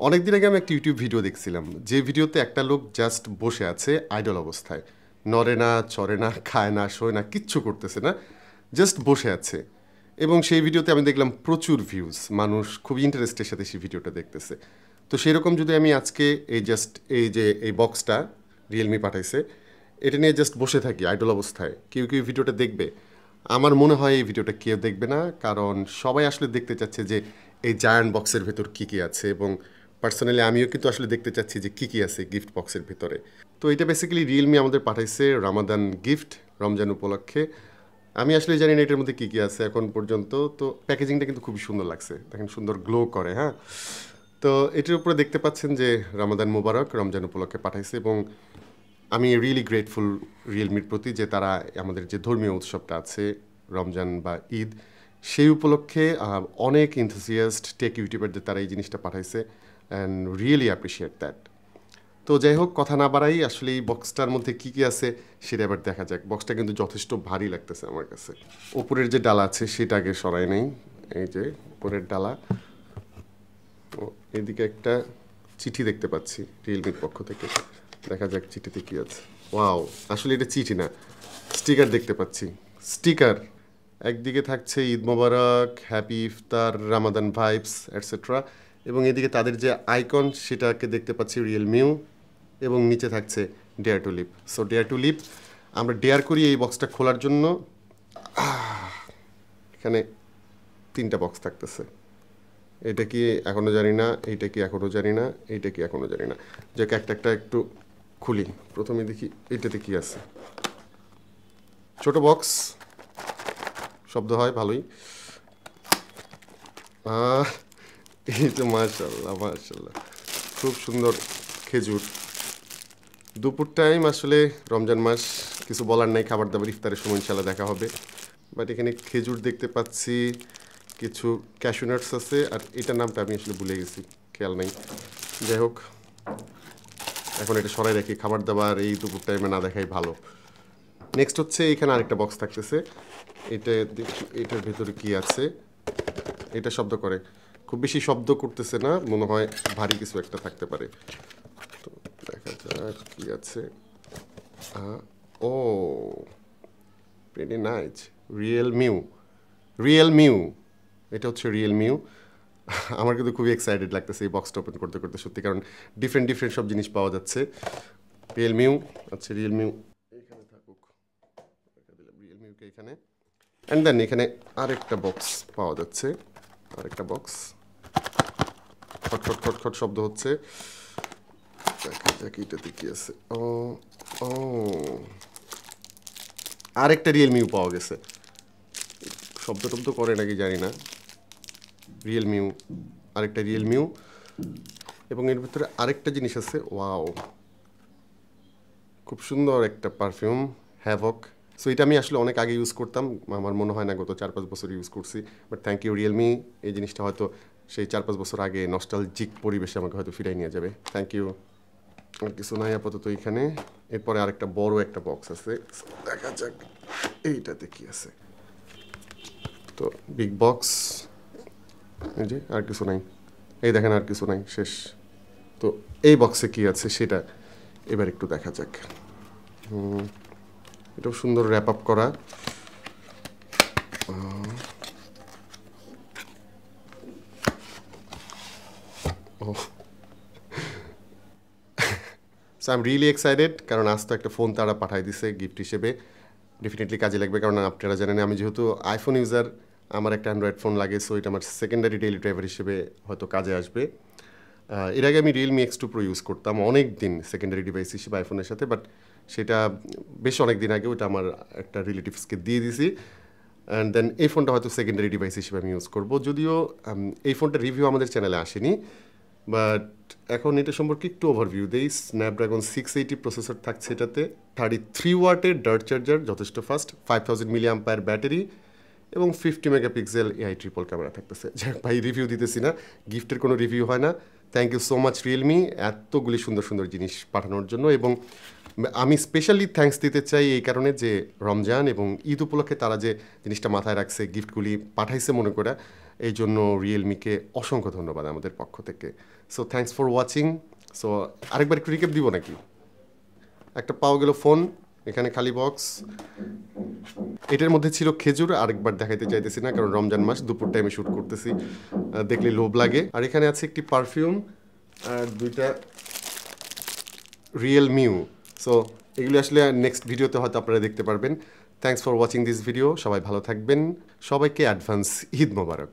অনেকদিন আগে আমি একটা ইউটিউব ভিডিও দেখছিলাম যে ভিডিওতে একটা লোক জাস্ট বসে আছে আইডল অবস্থায়, নড়ে না, চড়ে না, খায় না, শোয় না, কিচ্ছু করতেছে না, জাস্ট বসে আছে। এবং সেই ভিডিওতে আমি দেখলাম প্রচুর ভিউজ, মানুষ খুব ইন্টারেস্টের সাথে সেই ভিডিওটা দেখতেছে। তো সেরকম যদি আমি আজকে এই বক্সটা রিয়েলমি পাঠাইছে, এটা নিয়ে জাস্ট বসে থাকি আইডল অবস্থায়, কেউ কেউ ভিডিওটা দেখবে? আমার মনে হয় এই ভিডিওটা কেউ দেখবে না, কারণ সবাই আসলে দেখতে চাচ্ছে যে এই জায়ান্ট বক্সের ভেতর কী কী আছে। এবং পার্সোনালি আমিও কিন্তু আসলে দেখতে চাচ্ছি যে কী কী আছে গিফট বক্সের ভেতরে। তো এটা বেসিক্যালি রিয়েলমি আমাদের পাঠাইছে রামাদান গিফট, রমজান উপলক্ষে। আমি আসলে জানি না এটার মধ্যে কী কী আছে এখন পর্যন্ত। তো প্যাকেজিংটা কিন্তু খুবই সুন্দর লাগছে, দেখেন সুন্দর গ্লো করে। হ্যাঁ, তো এটার উপরে দেখতে পাচ্ছেন যে রামাদান মুবারক, রমজান উপলক্ষে পাঠাইছে। এবং আমি রিয়েলি গ্রেটফুল রিয়েলমির প্রতি যে তারা আমাদের যে ধর্মীয় উৎসবটা আছে রমজান বা ঈদ, সেই উপলক্ষে অনেক এনথুসিয়াস্ট টেক ইউটিউবারদের তারা এই জিনিসটা পাঠাইছে, অ্যান্ড রিয়েলি অ্যাপ্রিসিয়েট দ্যাট। তো যাই হোক, কথা না বাড়াই, আসলে এই বক্সটার মধ্যে কী কী আছে সেটা এবার দেখা যাক। বক্সটা কিন্তু যথেষ্ট ভারী লাগতেছে আমার কাছে। ওপরের যে ডালা আছে সেটা আগে সরাই নেই। এই যে উপরের ডালা, ও এদিকে একটা চিঠি দেখতে পাচ্ছি রিয়েলমির পক্ষ থেকে। দেখা যাক চিঠিতে কী আছে। ওয়াও, আসলে এটা চিঠি না, স্টিকার দেখতে পাচ্ছি। স্টিকার একদিকে থাকছে ঈদ মোবারক, হ্যাপি ইফতার, রামাদান ভাইবস এটসেট্রা, এবং এদিকে তাদের যে আইকন সেটাকে দেখতে পাচ্ছি রিয়েলমিউ, এবং নিচে থাকছে dare to live. So dare to live, আমরা ডেয়ার করি এই বক্সটা খোলার জন্য। এখানে তিনটা বক্স থাকতেছে। এটা কি এখনও জানি না, এইটা কি এখনও জানি না, এইটা কি এখনও জানি না। যাকে একটা একটা একটু খুলি। প্রথমে দেখি এইটাতে কি আছে। ছোট বক্স, শব্দ হয় ভালোই। এই তো মাশাল্লাহ মাশাল্লাহ, খুব সুন্দর খেজুর। দুপুর টাইম, আসলে রমজান মাস, কিছু বলার নাই, খাবার দাবার ইফতারের সময় ইনশাল্লাহ দেখা হবে। বাট এখানে খেজুর দেখতে পাচ্ছি, কিছু ক্যাশু নাটস আছে, আর এটার নামটা আমি আসলে ভুলে গেছি, খেয়াল নাই। যাই হোক, এখন এটা সরাই রাখি, খাবার দাবার এই দুপুর টাইমে না দেখাই ভালো। নেক্সট হচ্ছে এখানে আরেকটা বক্স থাকতেছে। এটা দেখি এটার ভেতরে কি আছে। এটা শব্দ করে, খুব বেশি শব্দ করতেছে না, মনে হয় ভারী কিছু একটা থাকতে পারে। তো দেখা যাক কি আছে। ও, ভেরি নাইস, রিয়েলমিউ, রিয়েলমিউ, এটা হচ্ছে রিয়েলমিউ। আমার কিন্তু খুবই এক্সাইটেড লাগতেছে এই বক্সটা ওপেন করতে করতে সত্যি, কারণ ডিফারেন্ট ডিফারেন্ট সব জিনিস পাওয়া যাচ্ছে। রিয়েলমিউ, আচ্ছা রিয়েলমিউ এখানে থাকুক, দিলাম রিয়েলমিউকে এখানে। অ্যান্ড দেন এখানে আরেকটা বক্স পাওয়া যাচ্ছে, আরেকটা বক্স। খটখট খটখট শব্দ হচ্ছে, দেখা যাক এটাতে কি আছে। ও ও, আরেকটা রিয়েলমিউ পাওয়া গেছে। শব্দ টব্দ করে নাকি জানি না। রিয়েলমিউ, আরেকটা রিয়েলমিউ, এবং এর ভিতরে আরেকটা জিনিস আছে। ওয়াও, খুব সুন্দর একটা পারফিউম, হ্যাভক। সো এটা আমি আসলে অনেক আগে ইউজ করতাম, আমার মনে হয় না গত 4-5 বছর ইউজ করছি। বাট থ্যাংক ইউ রিয়েলমি, এই জিনিসটা হয়তো সেই 4-5 বছর আগে নস্টালজিক পরিবেশে আমাকে হয়তো ফিরাই নিয়ে যাবে। Thank you. আর কিছু নাই আপাতত এখানে। এরপরে আরেকটা বড় একটা বক্স আছে, দেখা যাক এইটাতে কি আছে। তো বিগ বক্স, এই যে আর কিছু নাই, এই দেখেন আর কিছু নাই, শেষ। তো এই বক্সে কি আছে সেটা এবার একটু দেখা যাক। এটাও সুন্দর র্যাপ আপ করা। ও, so I am really excited, কারণ আজ তো একটা ফোন তারা পাঠাই দিছে গিফট হিসেবে। ডেফিনেটলি কাজে লাগবে, কারণ আপনারা জানেন আমি যেহেতু আইফোন ইউজার, আমার একটা অ্যান্ড্রয়েড ফোন লাগে। সো এটা আমার সেকেন্ডারি ডেইলি ড্রাইভার হিসেবে হয়তো কাজে আসবে। এর আগে আমি রিয়েলমি X2 Pro ইউজ করতাম অনেক দিন সেকেন্ডারি ডিভাইস হিসেবে আইফোনের সাথে, বাট সেটা বেশ অনেক দিন আগে ওটা আমার একটা রিলেটিভসকে দিয়ে দিছি। অ্যান্ড দেন এই ফোনটা হয়তো সেকেন্ডারি ডিভাইস হিসেবে আমি ইউজ করবো, যদিও এই ফোনটার রিভিউ আমাদের চ্যানেলে আসেনি। বাট এখন এটা সম্পর্কে একটু ওভারভিউ দেই। স্ন্যাপড্রাগন 680 প্রসেসর থাকছে এটাতে, 33 ওয়াটের ডার্ট চার্জার, যথেষ্ট ফাস্ট, 5000 মিলি অ্যাম্পায়ার ব্যাটারি, এবং 50 মেগাপিক্সেল AI ট্রিপল ক্যামেরা থাকতেছে। যাক ভাই, রিভিউ দিতেছি না, গিফটের কোনো রিভিউ হয় না। Thank you so much Realme এতগুলি সুন্দর সুন্দর জিনিস পাঠানোর জন্য। এবং আমি স্পেশালি থ্যাঙ্কস দিতে চাই এই কারণে যে রমজান এবং ঈদ উপলক্ষে তারা যে জিনিসটা মাথায় রাখছে, গিফটগুলি পাঠাইছে মনে করে, এই জন্য রিয়েলমিকে অসংখ্য ধন্যবাদ আমাদের পক্ষ থেকে। So thanks for watching. So আরেকবার একটু রিক্যাপ দিব নাকি? একটা পাওয়া গেল ফোন, এখানে খালি বক্স, এটার মধ্যে ছিল খেজুর, আরেকবার দেখাইতে চাইতেছি না কারণ রমজান মাস, দুপুর টাইমে শ্যুট করতেছি, দেখলে লোভ লাগে। আর এখানে আছে একটি পারফিউম আর দুইটা রিয়েলমিউ। সো এগুলো আসলে নেক্সট ভিডিওতে হয়তো আপনারা দেখতে পারবেন। Thanks for watching this video. সবাই ভালো থাকবেন, সবাইকে অ্যাডভান্স ঈদ মোবারক।